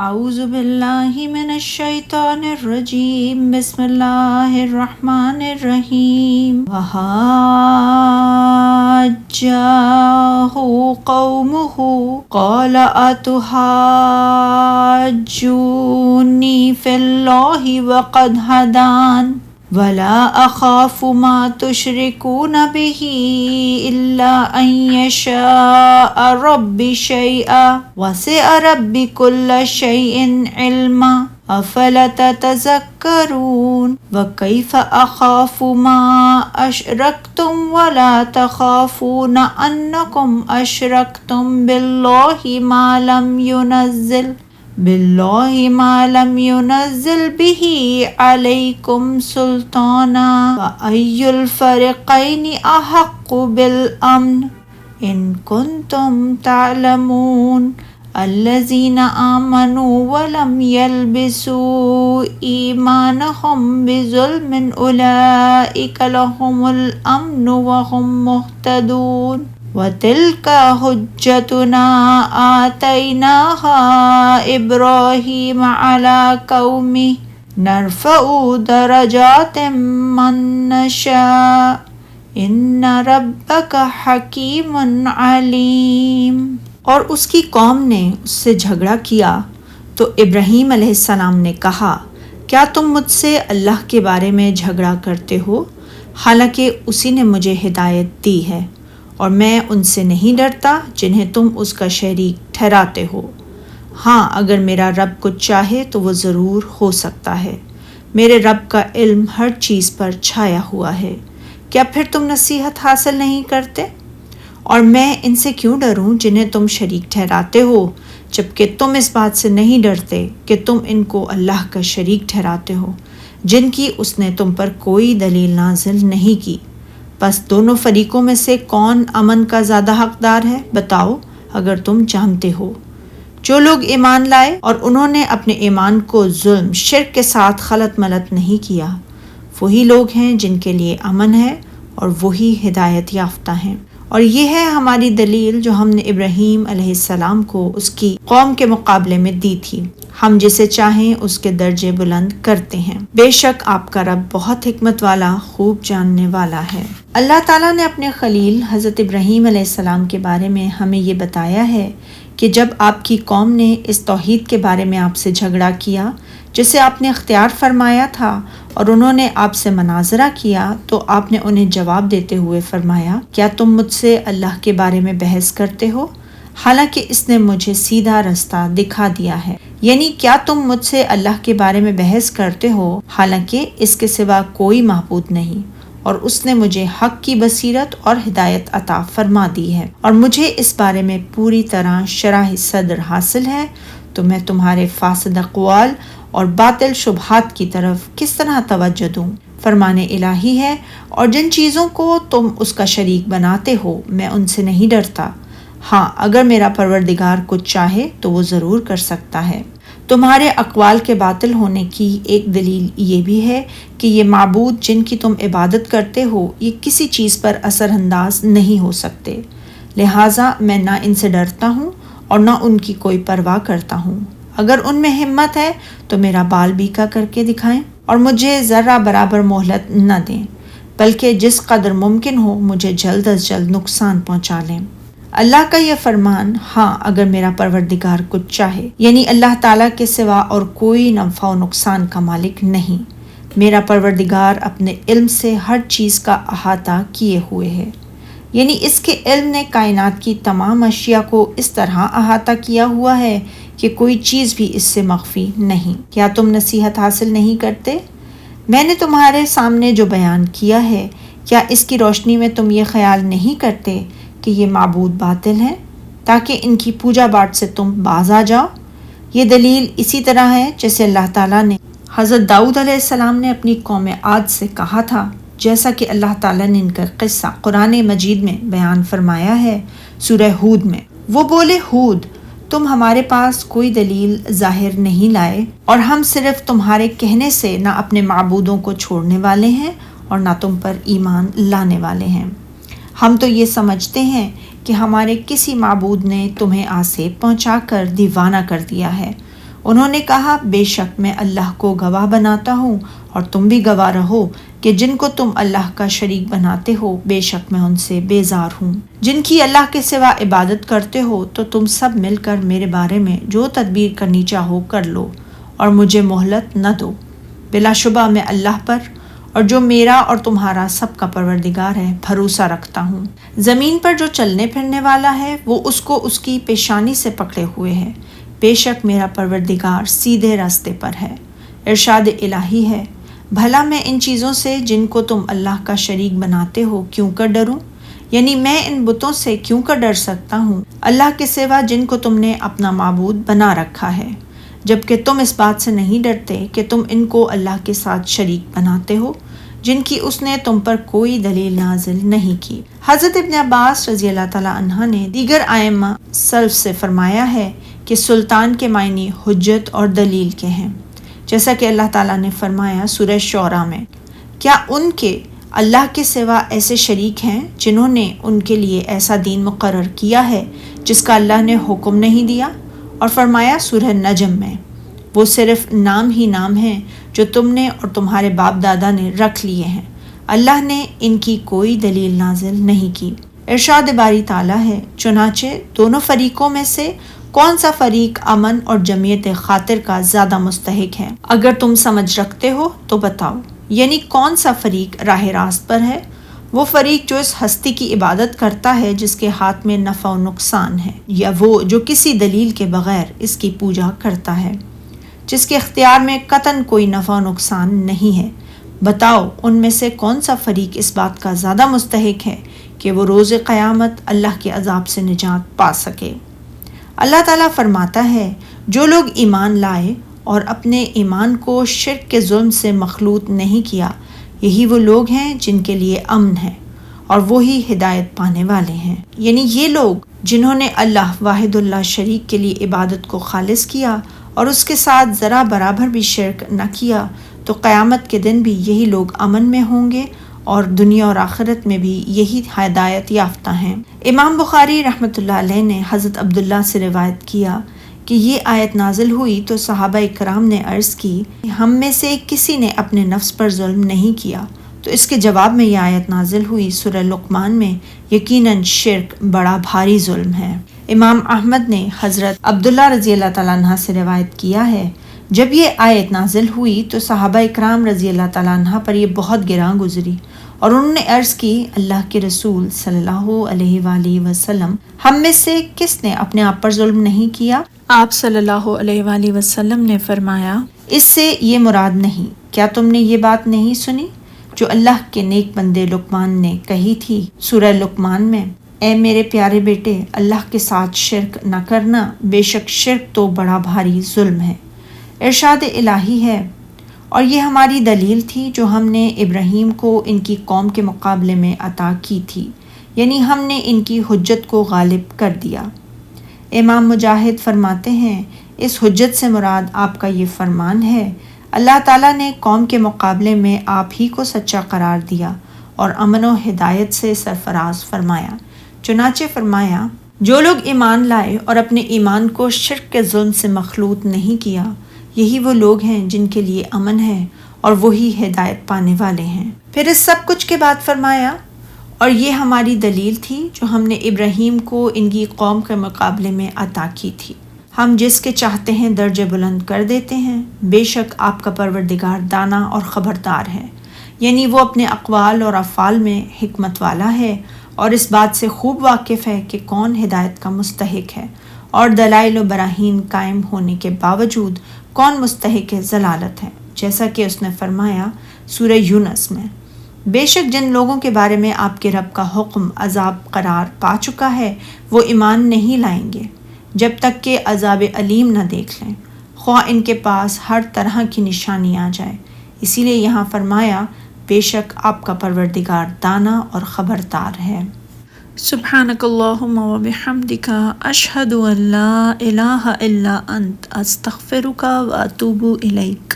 اعوذ باللہ من الشیطان الرجیم بسم اللہ الرحمن الرحیم وحاجہ قومہ قال اتحاجونی فی اللہ وقد ہدان ولا اخاف ما تشركون به الا ان يشاء ربي شيئا وسع ربي كل شيء علما افلا تتذكرون وكيف اخاف ما اشركتم ولا تخافون انكم اشركتم بالله ما لم ينزل به عليكم سلطانا فأي الفريقين أحق بالأمن إن كنتم تعلمون الذين آمنوا ولم يلبسوا إيمانهم بظلم أولئك لهم الأمن وهم مهتدون وَتِلْكَ حُجَّتُنَا آتَيْنَاهَا إِبْرَاهِيمَ عَلَى قَوْمِهِ نَرْفَعُ دَرَجَاتٍ مَّن نَّشَاءُ إِنَّ رَبَّكَ حَكِيمٌ عَلِيمٌ۔ اور اس کی قوم نے اس سے جھگڑا کیا تو ابراہیم علیہ السلام نے کہا، کیا تم مجھ سے اللہ کے بارے میں جھگڑا کرتے ہو، حالانکہ اسی نے مجھے ہدایت دی ہے، اور میں ان سے نہیں ڈرتا جنہیں تم اس کا شریک ٹھہراتے ہو۔ ہاں، اگر میرا رب کچھ چاہے تو وہ ضرور ہو سکتا ہے۔ میرے رب کا علم ہر چیز پر چھایا ہوا ہے۔ کیا پھر تم نصیحت حاصل نہیں کرتے؟ اور میں ان سے کیوں ڈروں جنہیں تم شریک ٹھہراتے ہو، جبکہ تم اس بات سے نہیں ڈرتے کہ تم ان کو اللہ کا شریک ٹھہراتے ہو، جن کی اس نے تم پر کوئی دلیل نازل نہیں کی۔ بس دونوں فریقوں میں سے کون امن کا زیادہ حقدار ہے؟ بتاؤ اگر تم جانتے ہو۔ جو لوگ ایمان لائے اور انہوں نے اپنے ایمان کو ظلم شرک کے ساتھ خلط ملط نہیں کیا، وہی لوگ ہیں جن کے لیے امن ہے اور وہی ہدایت یافتہ ہیں۔ اور یہ ہے ہماری دلیل جو ہم نے ابراہیم علیہ السلام کو اس کی قوم کے مقابلے میں دی تھی، ہم جسے چاہیں اس کے درجے بلند کرتے ہیں۔ بے شک آپ کا رب بہت حکمت والا، خوب جاننے والا ہے۔ اللہ تعالیٰ نے اپنے خلیل حضرت ابراہیم علیہ السلام کے بارے میں ہمیں یہ بتایا ہے کہ جب آپ کی قوم نے اس توحید کے بارے میں آپ سے جھگڑا کیا جسے آپ نے اختیار فرمایا تھا اور انہوں نے آپ سے مناظرہ کیا، تو آپ نے انہیں جواب دیتے ہوئے فرمایا، کیا تم مجھ سے اللہ کے بارے میں بحث کرتے ہو، حالانکہ اس نے مجھے سیدھا رستہ دکھا دیا ہے؟ یعنی کیا تم مجھ سے اللہ کے بارے میں بحث کرتے ہو حالانکہ اس کے سوا کوئی معبود نہیں، اور اس نے مجھے حق کی بصیرت اور ہدایت عطا فرما دی ہے، اور مجھے اس بارے میں پوری طرح شرح صدر حاصل ہے، تو میں تمہارے فاسد اقوال اور باطل شبہات کی طرف کس طرح توجہ دوں؟ فرمان الہی ہے، اور جن چیزوں کو تم اس کا شریک بناتے ہو میں ان سے نہیں ڈرتا۔ ہاں، اگر میرا پروردگار کچھ چاہے تو وہ ضرور کر سکتا ہے۔ تمہارے اقوال کے باطل ہونے کی ایک دلیل یہ بھی ہے کہ یہ معبود جن کی تم عبادت کرتے ہو یہ کسی چیز پر اثر انداز نہیں ہو سکتے، لہٰذا میں نہ ان سے ڈرتا ہوں اور نہ ان کی کوئی پرواہ کرتا ہوں۔ اگر ان میں ہمت ہے تو میرا بال بیکا کر کے دکھائیں اور مجھے ذرہ برابر مہلت نہ دیں، بلکہ جس قدر ممکن ہو مجھے جلد از جلد نقصان پہنچا لیں۔ اللہ کا یہ فرمان، ہاں اگر میرا پروردگار کچھ چاہے، یعنی اللہ تعالیٰ کے سوا اور کوئی نفع و نقصان کا مالک نہیں۔ میرا پروردگار اپنے علم سے ہر چیز کا احاطہ کیے ہوئے ہے، یعنی اس کے علم نے کائنات کی تمام اشیاء کو اس طرح احاطہ کیا ہوا ہے کہ کوئی چیز بھی اس سے مخفی نہیں۔ کیا تم نصیحت حاصل نہیں کرتے؟ میں نے تمہارے سامنے جو بیان کیا ہے، کیا اس کی روشنی میں تم یہ خیال نہیں کرتے کہ یہ معبود باطل ہیں، تاکہ ان کی پوجا پاٹ سے تم باز آ جاؤ؟ یہ دلیل اسی طرح ہے جیسے اللہ تعالیٰ نے حضرت داؤد علیہ السلام نے اپنی قوم عاد سے کہا تھا، جیسا کہ اللہ تعالیٰ نے ان کا قصہ قرآن مجید میں بیان فرمایا ہے سورہ ہود میں۔ وہ بولے، ہود، تم ہمارے پاس کوئی دلیل ظاہر نہیں لائے، اور ہم صرف تمہارے کہنے سے نہ اپنے معبودوں کو چھوڑنے والے ہیں اور نہ تم پر ایمان لانے والے ہیں۔ ہم تو یہ سمجھتے ہیں کہ ہمارے کسی معبود نے تمہیں آسیب پہنچا کر دیوانہ کر دیا ہے، انہوں نے کہا بے شک میں اللہ کو گواہ بناتا ہوں اور تم بھی گواہ رہو کہ جن کو تم اللہ کا شریک بناتے ہو بے شک میں ان سے بیزار ہوں۔ جن کی اللہ کے سوا عبادت کرتے ہو تو تم سب مل کر میرے بارے میں جو تدبیر کرنی چاہو کر لو اور مجھے مہلت نہ دو۔ بلا شبہ میں اللہ پر اور جو میرا اور تمہارا سب کا پروردگار ہے بھروسہ رکھتا ہوں۔ زمین پر جو چلنے پھرنے والا ہے وہ اس کو اس کی پیشانی سے پکڑے ہوئے ہے۔ بے شک میرا پروردگار سیدھے راستے پر ہے۔ ارشاد الہی ہے، بھلا میں ان چیزوں سے جن کو تم اللہ کا شریک بناتے ہو کیوں کر ڈروں؟ یعنی میں ان بتوں سے کیوں کر ڈر سکتا ہوں اللہ کے سوا جن کو تم نے اپنا معبود بنا رکھا ہے، جبکہ تم اس بات سے نہیں ڈرتے کہ تم ان کو اللہ کے ساتھ شریک بناتے ہو جن کی اس نے تم پر کوئی دلیل نازل نہیں کی۔ حضرت ابن عباس رضی اللہ تعالیٰ عنہ نے دیگر ائمہ سلف سے فرمایا ہے کہ سلطان کے معنی حجت اور دلیل کے ہیں، جیسا کہ اللہ تعالیٰ نے فرمایا سورہ شعراء میں، کیا ان کے اللہ کے سوا ایسے شریک ہیں جنہوں نے ان کے لیے ایسا دین مقرر کیا ہے جس کا اللہ نے حکم نہیں دیا؟ اور فرمایا سورہ نجم میں، وہ صرف نام ہی نام ہیں جو تم نے اور تمہارے باپ دادا نے رکھ لیے ہیں، اللہ نے ان کی کوئی دلیل نازل نہیں کی۔ ارشاد باری تعالیٰ ہے، چنانچہ دونوں فریقوں میں سے کون سا فریق امن اور جمعیت خاطر کا زیادہ مستحق ہے؟ اگر تم سمجھ رکھتے ہو تو بتاؤ، یعنی کون سا فریق راہ راست پر ہے؟ وہ فریق جو اس ہستی کی عبادت کرتا ہے جس کے ہاتھ میں نفع و نقصان ہے، یا وہ جو کسی دلیل کے بغیر اس کی پوجا کرتا ہے جس کے اختیار میں قطعاً کوئی نفع و نقصان نہیں ہے؟ بتاؤ ان میں سے کون سا فریق اس بات کا زیادہ مستحق ہے کہ وہ روز قیامت اللہ کے عذاب سے نجات پا سکے۔ اللہ تعالیٰ فرماتا ہے، جو لوگ ایمان لائے اور اپنے ایمان کو شرک کے ظلم سے مخلوط نہیں کیا، یہی وہ لوگ ہیں جن کے لیے امن ہے اور وہی ہدایت پانے والے ہیں۔ یعنی یہ لوگ جنہوں نے اللہ واحد اللہ شریک کے لیے عبادت کو خالص کیا اور اس کے ساتھ ذرا برابر بھی شرک نہ کیا، تو قیامت کے دن بھی یہی لوگ امن میں ہوں گے اور دنیا اور آخرت میں بھی یہی ہدایت یافتہ ہیں۔ امام بخاری رحمۃ اللہ علیہ نے حضرت عبداللہ سے روایت کیا کہ یہ آیت نازل ہوئی تو صحابہ کرام نے عرض کی، ہم میں سے کسی نے اپنے نفس پر ظلم نہیں کیا، تو اس کے جواب میں یہ آیت نازل ہوئی سورہ لقمان میں، یقیناً شرک بڑا بھاری ظلم ہے۔ امام احمد نے حضرت عبداللہ رضی اللہ تعالیٰ عنہ سے روایت کیا ہے، جب یہ آیت نازل ہوئی تو صحابہ اکرام رضی اللہ تعالیٰ عنہ پر یہ بہت گراں گزری اور انہوں نے عرض کی، اللہ کے رسول صلی اللہ علیہ وآلہ وسلم، ہم میں سے کس نے اپنے آپ پر ظلم نہیں کیا؟ آپ صلی اللہ علیہ وآلہ وسلم نے فرمایا، اس سے یہ مراد نہیں، کیا تم نے یہ بات نہیں سنی جو اللہ کے نیک بندے لقمان نے کہی تھی سورہ لقمان میں، اے میرے پیارے بیٹے، اللہ کے ساتھ شرک نہ کرنا، بے شک شرک تو بڑا بھاری ظلم ہے۔ ارشاد الہی ہے، اور یہ ہماری دلیل تھی جو ہم نے ابراہیم کو ان کی قوم کے مقابلے میں عطا کی تھی، یعنی ہم نے ان کی حجت کو غالب کر دیا۔ امام مجاہد فرماتے ہیں، اس حجت سے مراد آپ کا یہ فرمان ہے، اللہ تعالیٰ نے قوم کے مقابلے میں آپ ہی کو سچا قرار دیا اور امن و ہدایت سے سرفراز فرمایا۔ چنانچہ فرمایا، جو لوگ ایمان لائے اور اپنے ایمان کو شرک کے ظلم سے مخلوط نہیں کیا، یہی وہ لوگ ہیں جن کے لیے امن ہے اور وہی ہدایت پانے والے ہیں۔ پھر اس سب کچھ کے بعد فرمایا، اور یہ ہماری دلیل تھی جو ہم نے ابراہیم کو ان کی قوم کے مقابلے میں عطا کی تھی، ہم جس کے چاہتے ہیں درجے بلند کر دیتے ہیں، بے شک آپ کا پروردگار دانا اور خبردار ہے، یعنی وہ اپنے اقوال اور افعال میں حکمت والا ہے اور اس بات سے خوب واقف ہے کہ کون ہدایت کا مستحق ہے، اور دلائل و براہین قائم ہونے کے باوجود کون مستحق ضلالت ہے، جیسا کہ اس نے فرمایا سورہ یونس میں، بے شک جن لوگوں کے بارے میں آپ کے رب کا حکم عذاب قرار پا چکا ہے وہ ایمان نہیں لائیں گے جب تک کہ عذاب علیم نہ دیکھ لیں، خواہ ان کے پاس ہر طرح کی نشانی آ جائے۔ اسی لیے یہاں فرمایا، بے شک آپ کا پروردگار دانا اور خبردار ہے۔ سبحانک اللہم و بحمدک، اشہد ان لا الہ الا انت، استغفرک و اتوب الیک۔